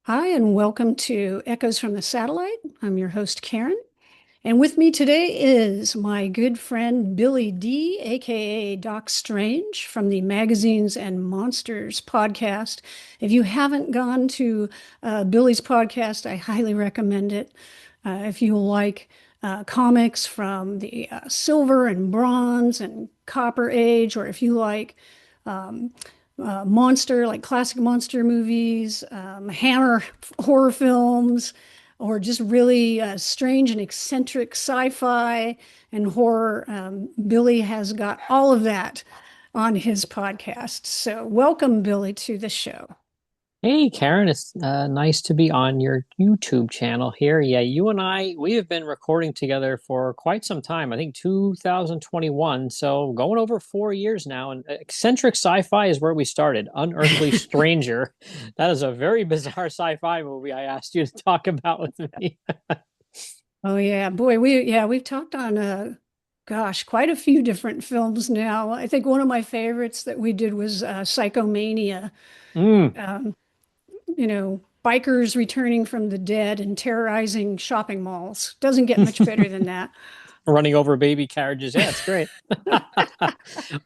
Hi, and welcome to Echoes from the Satellite. I'm your host, Karen. And with me today is my good friend, Billy D, aka Doc Strange from the Magazines and Monsters podcast. If you haven't gone to Billy's podcast, I highly recommend it. If you like comics from the Silver and Bronze and Copper Age, or if you like monster, like classic monster movies, Hammer horror films, or just really strange and eccentric sci-fi and horror. Billy has got all of that on his podcast. So welcome, Billy, to the show. Hey Karen, it's nice to be on your YouTube channel here. Yeah, you and we have been recording together for quite some time. I think 2021, so going over 4 years now. And eccentric sci-fi is where we started. Unearthly Stranger. That is a very bizarre sci-fi movie I asked you to talk about with me. Oh yeah, boy, we've talked on gosh, quite a few different films now. I think one of my favorites that we did was Psychomania. Mm, Um, Bikers returning from the dead and terrorizing shopping malls. Doesn't get much better than that. running over baby carriages. Yeah, it's great.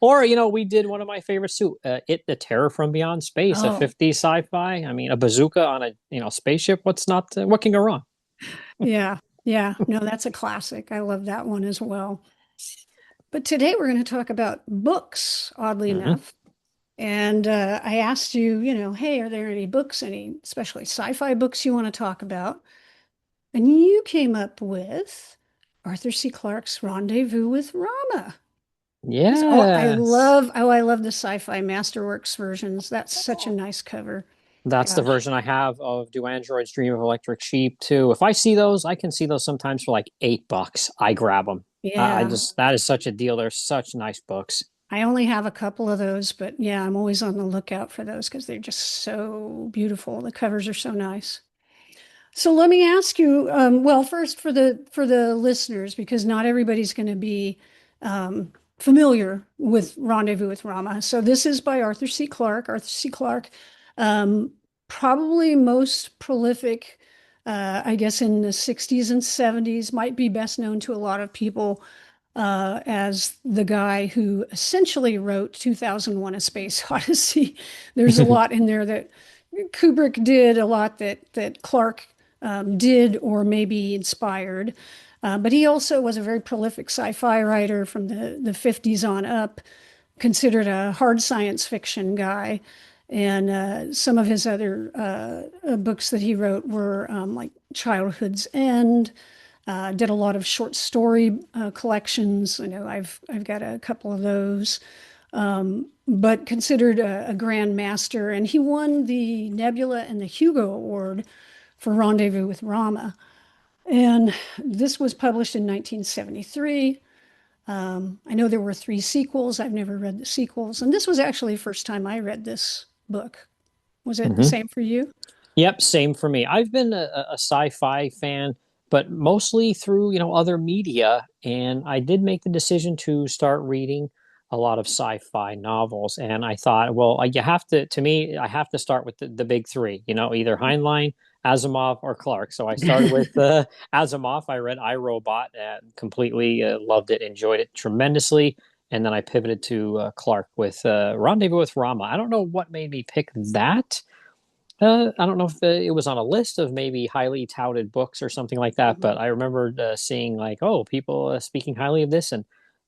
Or, we did one of my favorites too, The Terror from Beyond Space, a Oh, 50s sci-fi. I mean, a bazooka on a, spaceship. What can go wrong? yeah. Yeah. No, that's a classic. I love that one as well. But today we're going to talk about books, oddly Hmm. enough. And I asked you, hey, are there any books, any especially sci-fi books you want to talk about? And you came up with Arthur C. Clarke's Rendezvous with Rama. Yes. I love the sci-fi masterworks versions. That's such a nice cover. That's the Gosh. version I have of Do Androids Dream of Electric Sheep too. If I see those, I can see those sometimes for like $8. I grab them. I Yeah. just, that is such a deal. They're such nice books. I only have a couple of those, but yeah, I'm always on the lookout for those because they're just so beautiful. The covers are so nice. So let me ask you, well, first for the listeners, because not everybody's going to be familiar with Rendezvous with Rama. So this is by Arthur C. Clarke. Arthur C. Clarke, um, probably most prolific, I guess, in the 60s and 70s, might be best known to a lot of people as the guy who essentially wrote 2001: A Space Odyssey. There's a lot in there that Kubrick did, a lot that Clarke did or maybe inspired. But he also was a very prolific sci-fi writer from the 50s on up, considered a hard science fiction guy. And some of his other books that he wrote were like Childhood's End. Did a lot of short story collections. I've got a couple of those, but considered a grand master. And he won the Nebula and the Hugo Award for Rendezvous with Rama. And this was published in 1973. I know there were three sequels. I've never read the sequels. And this was actually the first time I read this book. Was it the Hmm. same for you? Yep, same for me. I've been a sci-fi fan, but mostly through, other media. And I did make the decision to start reading a lot of sci-fi novels. And I thought, well, you have to me, I have to start with the big three, either Heinlein, Asimov, or Clarke. So I started with Asimov. I read I, Robot and completely loved it, enjoyed it tremendously. And then I pivoted to Clarke with Rendezvous with Rama. I don't know what made me pick that. I don't know if it was on a list of maybe highly touted books or something like that, but Mhm. I remembered seeing like, oh, people speaking highly of this, and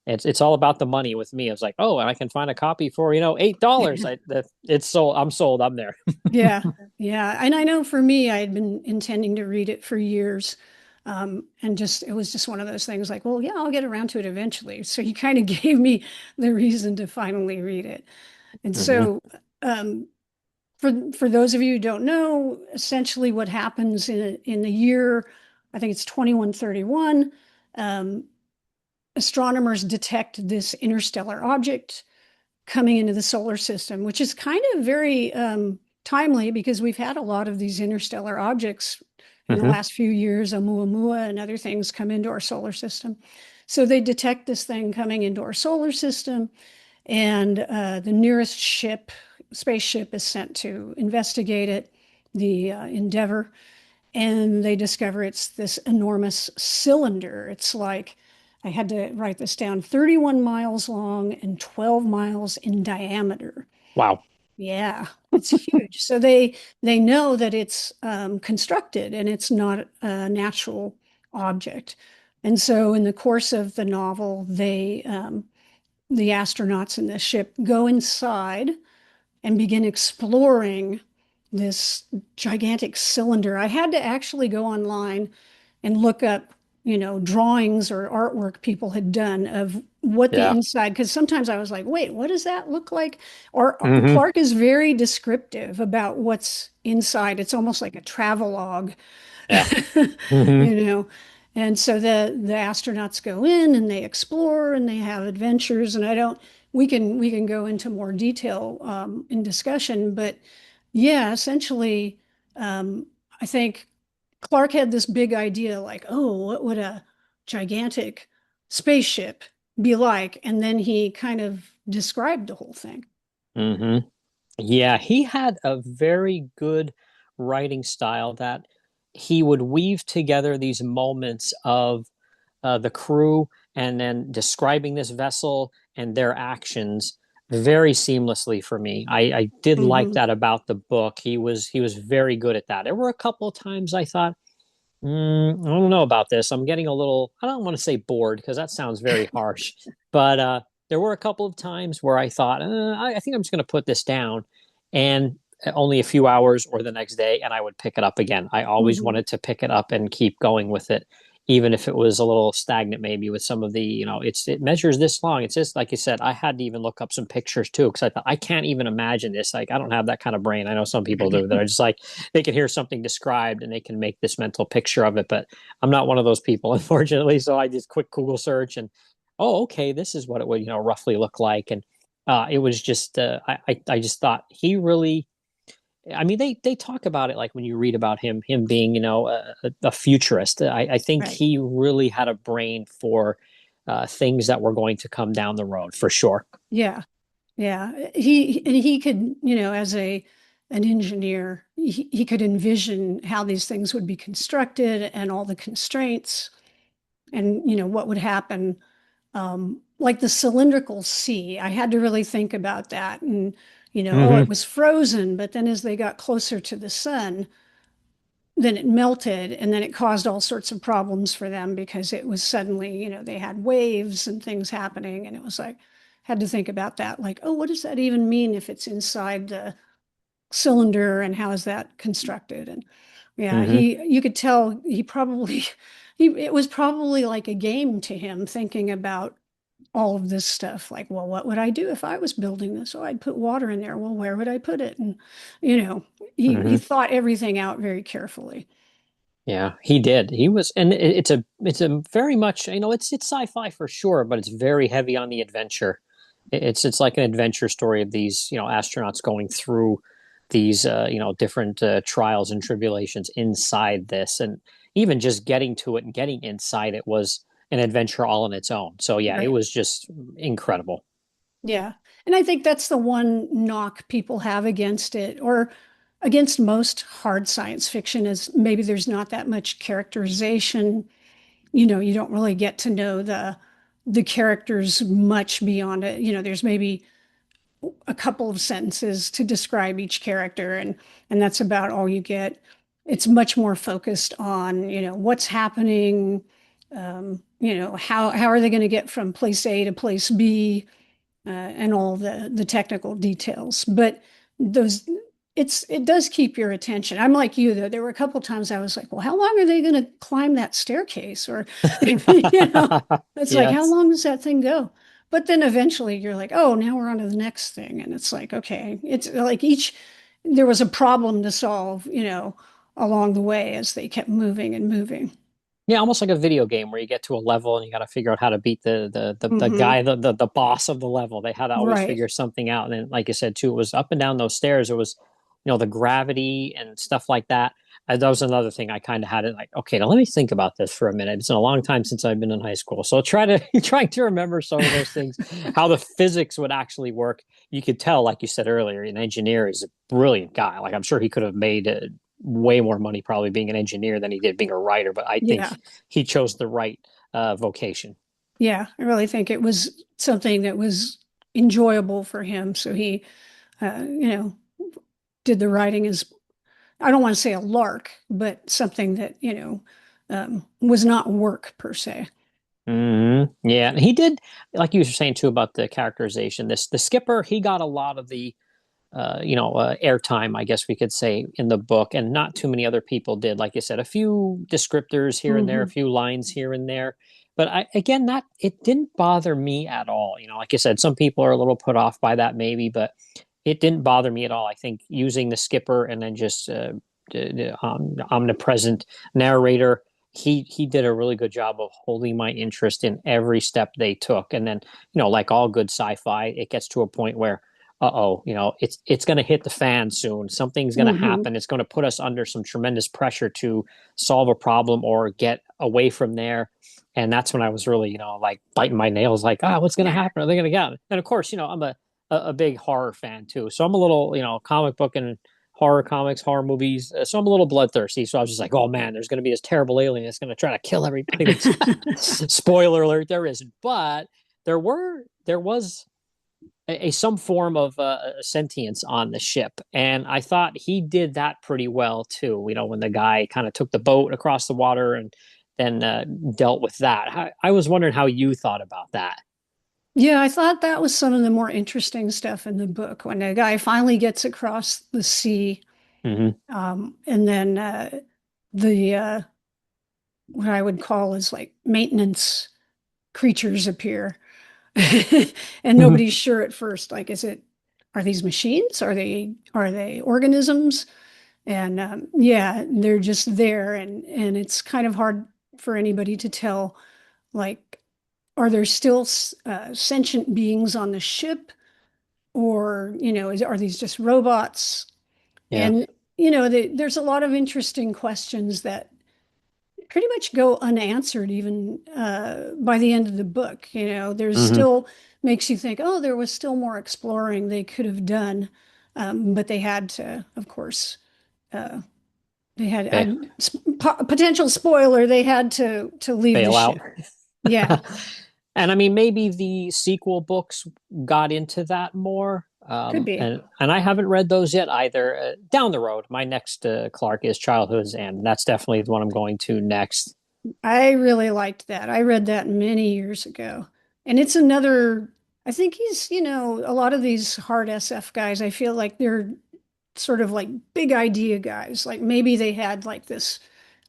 it's all about the money with me. I was like, oh, and I can find a copy for $8. It's sold. I'm sold. I'm there. Yeah, yeah. And I know for me, I had been intending to read it for years. And just it was just one of those things like, well, yeah, I'll get around to it eventually. So he kind of gave me the reason to finally read it. And Hmm. so um, for those of you who don't know, essentially what happens in the year, I think it's 2131, um, astronomers detect this interstellar object coming into the solar system, which is kind of very timely because we've had a lot of these interstellar objects in the Hmm. last few years. Oumuamua and other things come into our solar system. So they detect this thing coming into our solar system, and the nearest ship spaceship is sent to investigate it, the Endeavor, and they discover it's this enormous cylinder. It's like, I had to write this down, 31 miles long and 12 miles in diameter. Wow. Yeah, it's huge. So they know that it's constructed and it's not a natural object. And so in the course of the novel, the astronauts in the ship go inside and begin exploring this gigantic cylinder. I had to actually go online and look up, drawings or artwork people had done of what the Yeah. inside, because sometimes I was like, wait, what does that look like? Or Hmm. Clarke is very descriptive about what's inside. It's almost like a travelogue, Yeah. Hmm. you know. And so the astronauts go in and they explore and they have adventures. And I don't, we can go into more detail in discussion, but yeah, essentially, I think Clarke had this big idea like, oh, what would a gigantic spaceship be like? And then he kind of described the whole thing. Hmm. Yeah, he had a very good writing style that he would weave together these moments of the crew and then describing this vessel and their actions very seamlessly for me. I did like Hmm. that about the book. He was very good at that. There were a couple of times I thought, I don't know about this. I'm getting a little, I don't want to say bored because that sounds very harsh, but there were a couple of times where I thought, I think I'm just going to put this down. And only a few hours or the next day, and I would pick it up again. I always Hmm. wanted to pick it up and keep going with it, even if it was a little stagnant, maybe with some of the, it measures this long. It's just like you said, I had to even look up some pictures too, because I thought, I can't even imagine this. Like, I don't have that kind of brain. I know some people do that are just like, they can hear something described and they can make this mental picture of it. But I'm not one of those people, unfortunately. So I just quick Google search and, oh, okay, this is what it would, roughly look like. And it was just, I just thought he really, I mean, they talk about it like when you read about him being, a futurist. I think Right. he really had a brain for things that were going to come down the road for sure. Yeah. Yeah. He could, as an engineer, he could envision how these things would be constructed and all the constraints and, what would happen. Like the cylindrical sea, I had to really think about that. And, oh, it Hmm. was frozen, but then as they got closer to the sun, then it melted and then it caused all sorts of problems for them because it was suddenly, they had waves and things happening. And it was like, had to think about that. Like, oh, what does that even mean if it's inside the cylinder and how is that constructed? And yeah, Hmm. you could tell he probably, it was probably like a game to him thinking about all of this stuff. Like, well, what would I do if I was building this? Oh, I'd put water in there. Well, where would I put it? And, you know, he Hmm. thought everything out very carefully. Yeah, he did. He was, and it's a very much, it's sci-fi for sure, but it's very heavy on the adventure. It's like an adventure story of these, astronauts going through these, different trials and tribulations inside this, and even just getting to it and getting inside it was an adventure all on its own. So yeah, it Right. was just incredible. Yeah. And I think that's the one knock people have against it, or against most hard science fiction, is maybe there's not that much characterization. You don't really get to know the characters much beyond it. There's maybe a couple of sentences to describe each character, and that's about all you get. It's much more focused on, what's happening, how are they going to get from place A to place B, and all the technical details. But those it does keep your attention. I'm like you though. There were a couple of times I was like, well, how long are they going to climb that staircase? Or it's like, how Yes. long does that thing go? But then eventually you're like, oh, now we're on to the next thing. And it's like, okay, it's like there was a problem to solve, along the way as they kept moving and moving. Yeah, almost like a video game where you get to a level and you got to figure out how to beat the Hmm. guy, the boss of the level. They had to always Right. figure something out. And then, like you said too, it was up and down those stairs. It was, the gravity and stuff like that. that was another thing I kind of had it like, okay, now let me think about this for a minute. It's been a long time since I've been in high school. So try to trying to remember some of those things, how the physics would actually work. You could tell, like you said earlier, an engineer is a brilliant guy. Like I'm sure he could have made way more money probably being an engineer than he did being a writer, but I think Yeah. he chose the right vocation. Yeah. I really think it was something that was enjoyable for him. So he, you know, did the writing as, I don't want to say a lark, but something that, was not work per se. Yeah, and he did, like you were saying too about the characterization. This the skipper, he got a lot of the airtime, I guess we could say, in the book, and not too many other people did. Like you said, a few descriptors here and there, a Hmm. few lines here and there. But again, that it didn't bother me at all. Like you said, some people are a little put off by that, maybe, but it didn't bother me at all. I think using the skipper and then just the omnipresent narrator, he did a really good job of holding my interest in every step they took. And then, like all good sci-fi, it gets to a point where uh-oh, it's going to hit the fan soon. Something's going to Hmm. happen. It's going to put us under some tremendous pressure to solve a problem or get away from there. And that's when I was really, like biting my nails, like, what's going to happen? Are they going to get it? And of course, I'm a big horror fan too. So I'm a little, comic book and horror comics, horror movies. So I'm a little bloodthirsty. So I was just like, oh man, there's going to be this terrible alien that's going to try to kill everybody. Spoiler alert, there isn't. But there was some form of sentience on the ship. And I thought he did that pretty well too. When the guy kind of took the boat across the water and then dealt with that. I was wondering how you thought about that. Yeah, I thought that was some of the more interesting stuff in the book when the guy finally gets across the sea, Mm-hmm. and then the what I would call is like maintenance creatures appear, and Mm-hmm. nobody's sure at first. Like, are these machines? Are they organisms? And yeah, they're just there, and it's kind of hard for anybody to tell. Like, are there still sentient beings on the ship, or are these just robots? Yeah. And there's a lot of interesting questions that pretty much go unanswered even by the end of the book. There's Mm-hmm. still makes you think, oh, there was still more exploring they could have done, but they had to, of course. They had Ba- potential spoiler. They had to leave the Bail out. ship. Yeah, And I mean, maybe the sequel books got into that more. could be. And I haven't read those yet either. Down the road, my next Clarke is Childhood's End. That's definitely the one I'm going to next. I really liked that. I read that many years ago. And it's another, I think he's, a lot of these hard SF guys, I feel like they're sort of like big idea guys. Like maybe they had like this,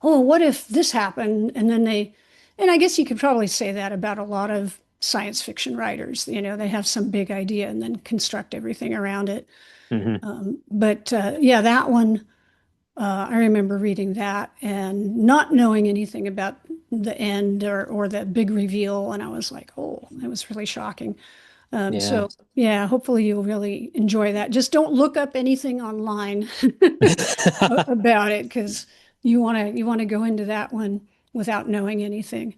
oh, what if this happened? And I guess you could probably say that about a lot of science fiction writers. They have some big idea and then construct everything around it. Hmm. But yeah, that one. I remember reading that and not knowing anything about the end or the big reveal. And I was like, oh, that was really shocking. Yeah. So, yeah, hopefully you'll really enjoy that. Just don't look up anything online about it because you want to go into that one without knowing anything.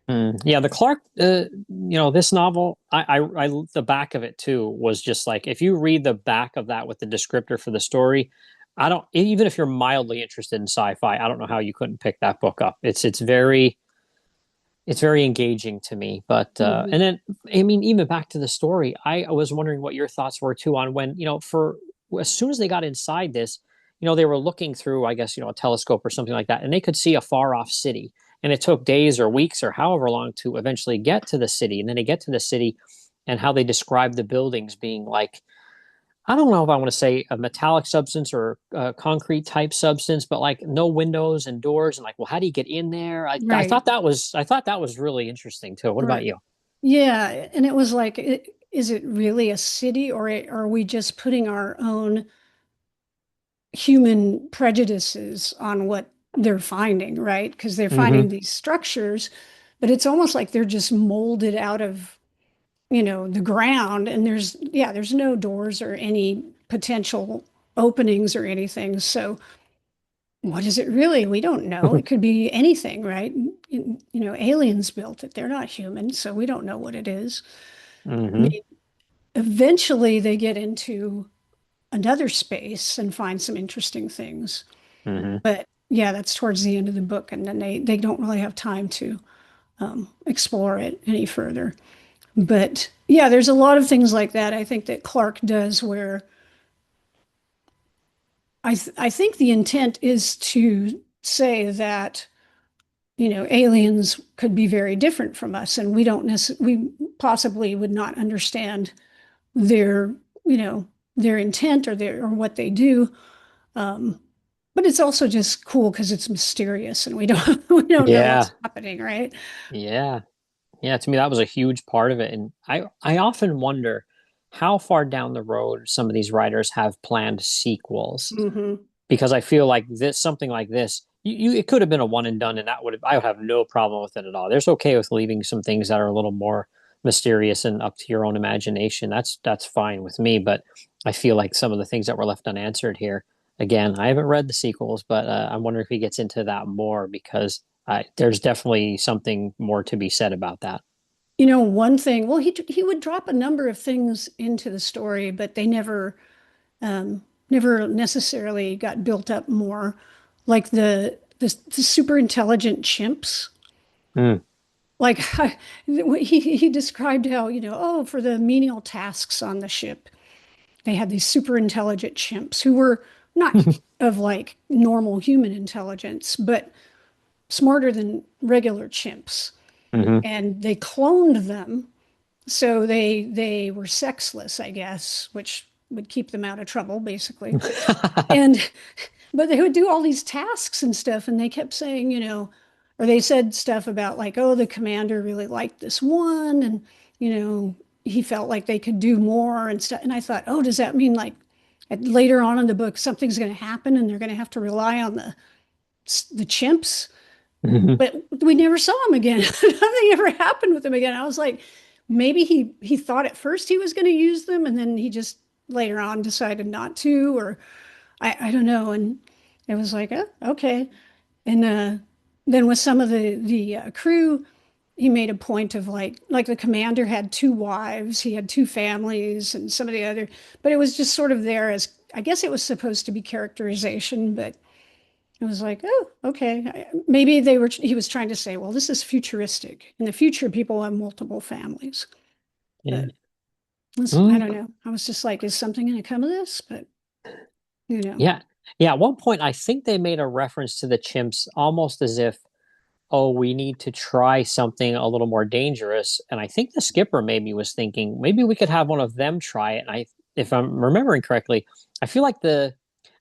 Yeah, the Clarke, this novel, the back of it too was just like if you read the back of that with the descriptor for the story, I don't even if you're mildly interested in sci-fi, I don't know how you couldn't pick that book up. It's very engaging to me. But Mhm. and then I mean, even back to the story, I was wondering what your thoughts were too on when for as soon as they got inside this, they were looking through, I guess, a telescope or something like that, and they could see a far off city. And it took days or weeks or however long to eventually get to the city. And then they get to the city, and how they describe the buildings being like I don't know if I want to say a metallic substance or a concrete type substance, but like no windows and doors, and like, well, how do you get in there? I Right, thought that was really interesting too. What about right. you? Yeah, and it was like, is it really a city, or are we just putting our own human prejudices on what they're finding, right? Because they're Mm-hmm. finding these structures, but it's almost like they're just molded out of, the ground. And there's no doors or any potential openings or anything. So what is it really? We don't know. It could be anything, right? Aliens built it. They're not human, so we don't know what it is. I Hmm. mean, eventually they get into another space and find some interesting things. Hmm. But yeah, that's towards the end of the book, and then they don't really have time to explore it any further. But yeah, there's a lot of things like that I think that Clarke does where I think the intent is to say that aliens could be very different from us, and we possibly would not understand their you know their intent or their or what they do. Um, but it's also just cool because it's mysterious and we don't we don't know Yeah. what's happening, right? Yeah. Yeah, to me that was a huge part of it. And I often wonder how far down the road some of these writers have planned sequels. Hmm. Because I feel like this something like this, it could have been a one and done, and I would have no problem with it at all. There's okay with leaving some things that are a little more mysterious and up to your own imagination. That's fine with me. But I feel like some of the things that were left unanswered here. Again, I haven't read the sequels, but I'm wondering if he gets into that more because there's definitely something more to be said about that. One thing, well, he would drop a number of things into the story, but they never necessarily got built up more, like the super intelligent chimps. Mm. Like he described how, oh, for the menial tasks on the ship, they had these super intelligent chimps who were not of like normal human intelligence, but smarter than regular chimps. Hmm. And they cloned them, so they were sexless, I guess, which would keep them out of trouble, basically. And but they would do all these tasks and stuff, and they kept saying, or they said stuff about like, oh, the commander really liked this one, and you know, he felt like they could do more and stuff. And I thought, oh, does that mean like later on in the book something's going to happen and they're going to have to rely on the chimps? Hmm. But we never saw him again. Nothing ever happened with him again. I was like, maybe he thought at first he was going to use them, and then he just later on decided not to, or I don't know. And it was like, oh, okay. And then with some of the crew, he made a point of like the commander had two wives, he had two families, and some of the other, but it was just sort of there as I guess it was supposed to be characterization, but it was like, oh, okay. Maybe he was trying to say, well, this is futuristic. In the future, people have multiple families. Yeah. But I Mm. don't know. I was just like, is something going to come of this? But, you know. Yeah. Yeah. At one point, I think they made a reference to the chimps almost as if, oh, we need to try something a little more dangerous. And I think the skipper maybe was thinking maybe we could have one of them try it. And if I'm remembering correctly, I feel like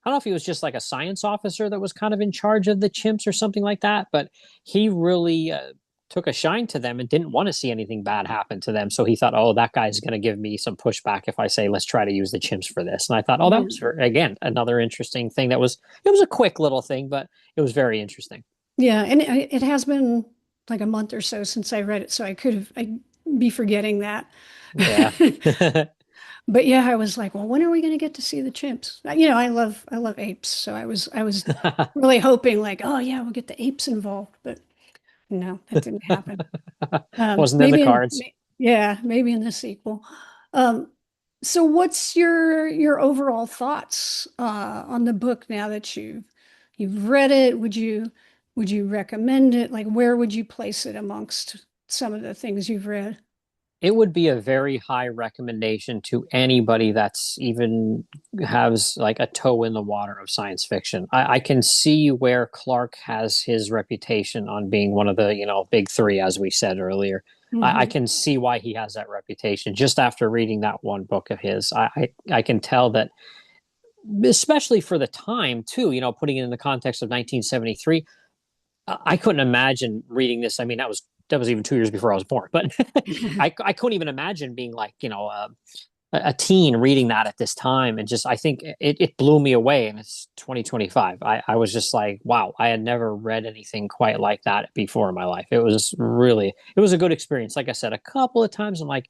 I don't know if he was just like a science officer that was kind of in charge of the chimps or something like that, but he really took a shine to them and didn't want to see anything bad happen to them. So he thought, oh, that guy's going to give me some pushback if I say, let's try to use the chimps for this. And I thought, oh, that was, Yeah. again, another interesting thing it was a quick little thing, but it was very interesting. Yeah. And it has been like a month or so since I read it. So I'd be forgetting that. Yeah. But yeah, I was like, well, when are we going to get to see the chimps? I love apes. So I was really hoping like, oh yeah, we'll get the apes involved. But no, that didn't happen. Wasn't in the Maybe cards. yeah, maybe in the sequel. Um, so what's your overall thoughts on the book now that you've read it? Would you recommend it? Like where would you place it amongst some of the things you've read? It would be a very high recommendation to anybody that's even has like a toe in the water of science fiction. I can see where Clarke has his reputation on being one of the, big three, as we said earlier. I Hmm. can see why he has that reputation just after reading that one book of his. I can tell that, especially for the time, too, putting it in the context of 1973, I couldn't imagine reading this. I mean, that was even 2 years before I was born, but I couldn't even imagine being like a teen reading that at this time, and just I think it blew me away. And it's 2025. I was just like, wow, I had never read anything quite like that before in my life. It was a good experience. Like I said, a couple of times I'm like,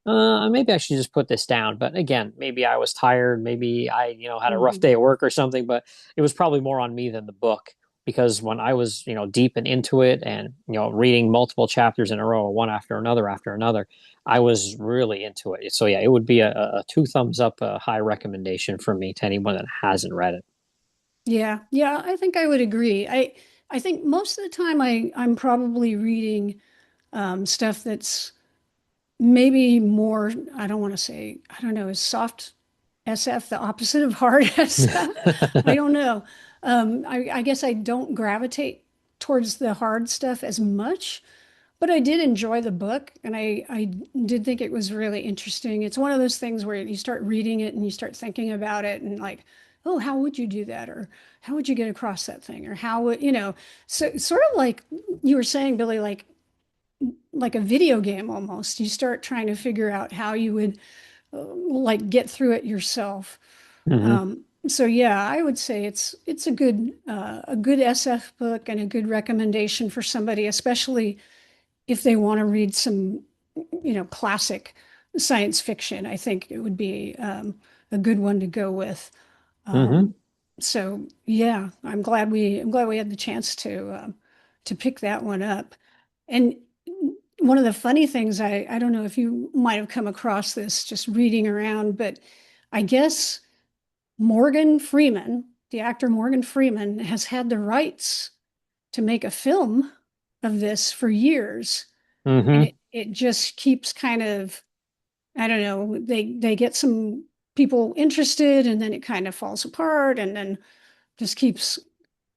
maybe I should just put this down. But again, maybe I was tired. Maybe I, had a rough Mhm. day at work or something. But it was probably more on me than the book because when I was, deep and into it and, reading multiple chapters in a row, one after another, I was really into it. So yeah, it would be a two thumbs up, a high recommendation for me to anyone that hasn't read it. Yeah, yeah, I think I would agree. I think most of the time I'm probably reading stuff that's maybe more, I don't want to say, I don't know, is soft SF the opposite of hard SF? I don't know. I guess I don't gravitate towards the hard stuff as much, but I did enjoy the book and I did think it was really interesting. It's one of those things where you start reading it and you start thinking about it and like, oh, how would you do that? Or how would you get across that thing? Or how would, so sort of like you were saying, Billy, like a video game almost. You start trying to figure out how you would like get through it yourself. Hmm. So yeah, I would say it's a good SF book and a good recommendation for somebody, especially if they want to read some, classic science fiction. I think it would be a good one to go with. Hmm. Um, so yeah, I'm glad we had the chance to pick that one up. And one of the funny things, I don't know if you might have come across this just reading around, but I guess Morgan Freeman, the actor Morgan Freeman, has had the rights to make a film of this for years. And Hmm. it just keeps kind of, I don't know, they get some people interested and then it kind of falls apart and then just keeps,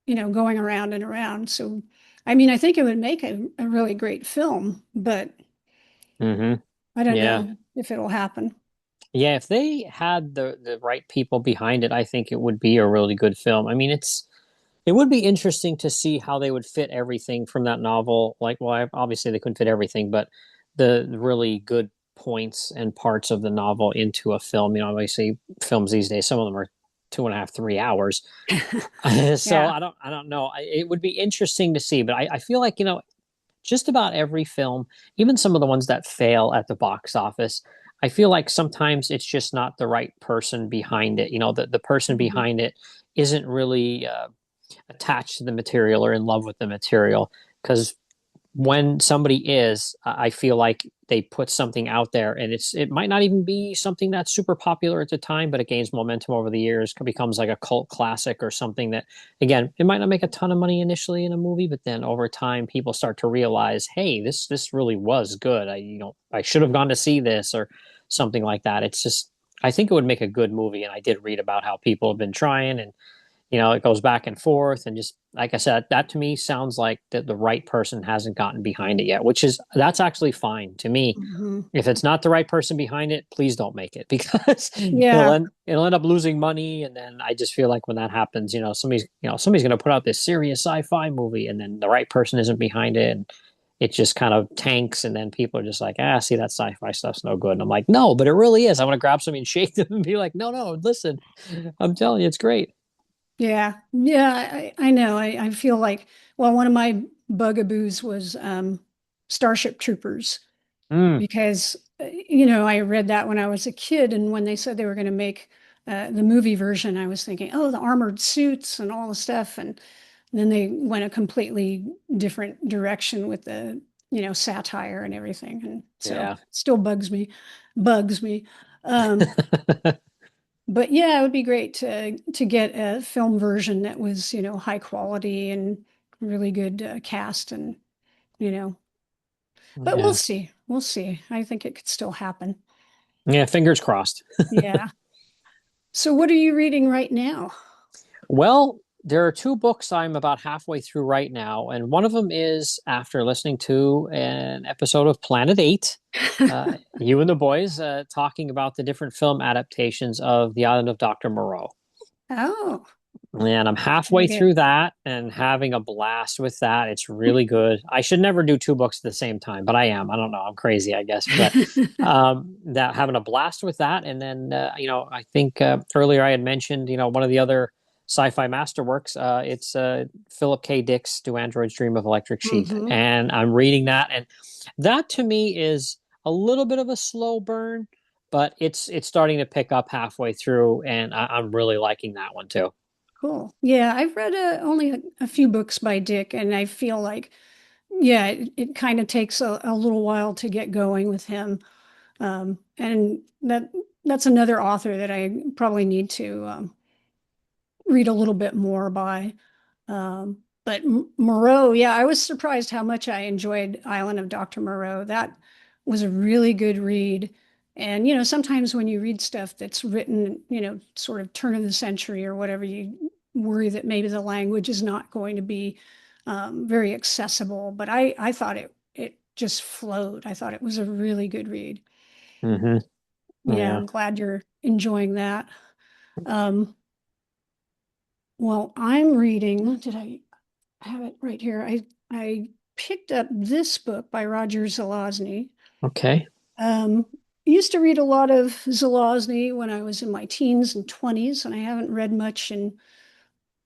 going around and around. So, I mean, I think it would make a really great film, but Hmm. I don't Yeah. know if it'll happen. Yeah, if they had the right people behind it, I think it would be a really good film. I mean, it would be interesting to see how they would fit everything from that novel. Like, well, obviously they couldn't fit everything, but the really good points and parts of the novel into a film. Obviously films these days, some of them are 2.5, 3 hours. So Yeah. I don't know. It would be interesting to see, but I feel like, just about every film, even some of the ones that fail at the box office, I feel like sometimes it's just not the right person behind it. The person Mhm. behind it isn't really attached to the material or in love with the material. Because when somebody is, I feel like they put something out there, and it might not even be something that's super popular at the time, but it gains momentum over the years, becomes like a cult classic or something that, again, it might not make a ton of money initially in a movie, but then over time, people start to realize, hey, this really was good. I should have gone to see this or something like that. It's just, I think it would make a good movie, and I did read about how people have been trying, and it goes back and forth, and just like I said, that to me sounds like that the right person hasn't gotten behind it yet, that's actually fine to me. Mhm. If it's not the right person behind it, please don't make it because Yeah. it'll end up losing money, and then I just feel like when that happens, somebody's going to put out this serious sci-fi movie, and then the right person isn't behind it, and it just kind of tanks, and then people are just like, see, that sci-fi stuff's no good, and I'm like, no, but it really is. I want to grab somebody and shake them and be like, no, no, listen, I'm telling you, it's great. Yeah. Yeah. I know. I feel like, well, one of my bugaboos was Starship Troopers Mm. because, I read that when I was a kid. And when they said they were going to make the movie version, I was thinking, oh, the armored suits and all the stuff. And then they went a completely different direction with the, satire and everything. And so it Yeah. still bugs me. Um, But yeah, it would be great to get a film version that was, high quality and really good cast and, you know. But we'll Yeah. see. We'll see. I think it could still happen. Yeah, fingers crossed. Yeah. So what are you reading right now? Well, there are two books I'm about halfway through right now, and one of them is after listening to an episode of Planet 8, you and the boys talking about the different film adaptations of The Island of Dr. Moreau. Oh, And I'm halfway very through good. that and having a blast with that. It's really good. I should never do two books at the same time, but I am. I don't know. I'm crazy, I guess. But that having a blast with that, and then I think earlier I had mentioned one of the other sci-fi masterworks. It's Philip K. Dick's "Do Androids Dream of Electric Sheep," Hmm. and I'm reading that, and that to me is a little bit of a slow burn, but it's starting to pick up halfway through, and I'm really liking that one too. Cool. Yeah, I've read only a few books by Dick, and I feel like, yeah, it kind of takes a little while to get going with him. And that's another author that I probably need to read a little bit more by. But Moreau, yeah, I was surprised how much I enjoyed Island of Dr. Moreau. That was a really good read. And, sometimes when you read stuff that's written, sort of turn of the century or whatever, you worry that maybe the language is not going to be very accessible. But I thought it just flowed. I thought it was a really good read. Hmm. Yeah, Yeah. I'm glad you're enjoying that. Um, well, I'm reading, did I have it right here? I picked up this book by Roger Zelazny. Okay. Um, I used to read a lot of Zelazny when I was in my teens and 20s, and I haven't read much in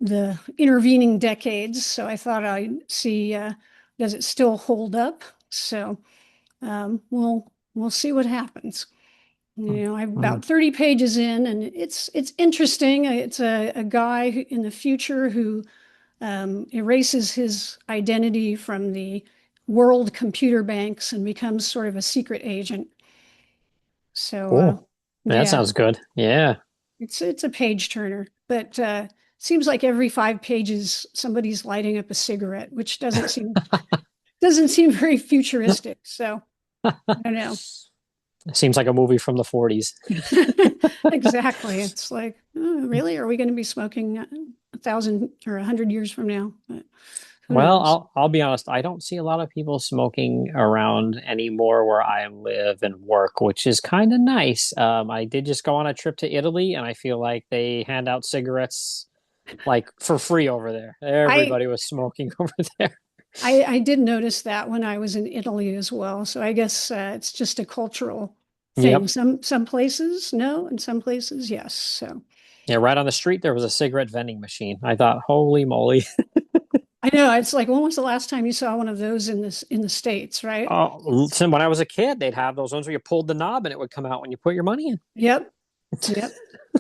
the intervening decades. So I thought I'd see, does it still hold up? So we'll see what happens. I'm Mm. about 30 pages in, and it's interesting. It's a guy in the future who erases his identity from the world computer banks and becomes sort of a secret agent. So Cool. That yeah, sounds good. Yeah. it's a page turner, but seems like every 5 pages somebody's lighting up a cigarette, which doesn't seem very futuristic. So I don't know. Seems like a movie from the 40s. Exactly. It's like, oh, really? Are we going to be smoking 1,000 or 100 years from now? But who Well, knows? I'll be honest, I don't see a lot of people smoking around anymore where I live and work, which is kind of nice. I did just go on a trip to Italy, and I feel like they hand out cigarettes like for free over there. I Everybody was smoking over there. I did notice that when I was in Italy as well. So I guess it's just a cultural thing. Yep. Some places no, and some places yes. So Yeah, right on the street there was a cigarette vending machine. I thought, holy moly. I know it's like, when was the last time you saw one of those in the States, right? Oh, when I was a kid, they'd have those ones where you pulled the knob and it would come out when you put your money in. Yep, yep.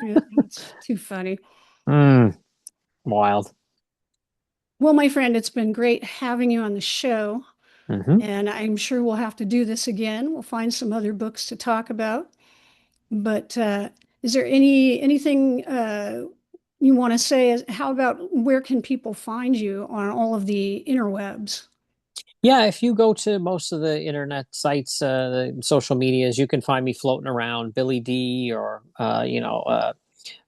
Yeah, that's too funny. Mm, wild. Well, my friend, it's been great having you on the show, Hmm. and I'm sure we'll have to do this again. We'll find some other books to talk about. But is there anything you want to say? How about where can people find you on all of the interwebs? Yeah, if you go to most of the internet sites, the social medias, you can find me floating around Billy D or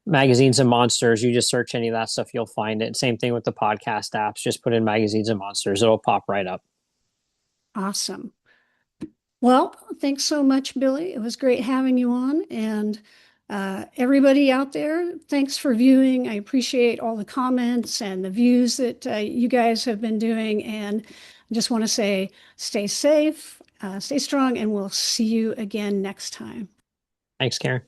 magazines and monsters. You just search any of that stuff, you'll find it. Same thing with the podcast apps. Just put in magazines and monsters, it'll pop right up. Awesome. Well, thanks so much, Billy. It was great having you on. And everybody out there, thanks for viewing. I appreciate all the comments and the views that you guys have been doing. And I just want to say stay safe, stay strong, and we'll see you again next time. Thanks, Karen.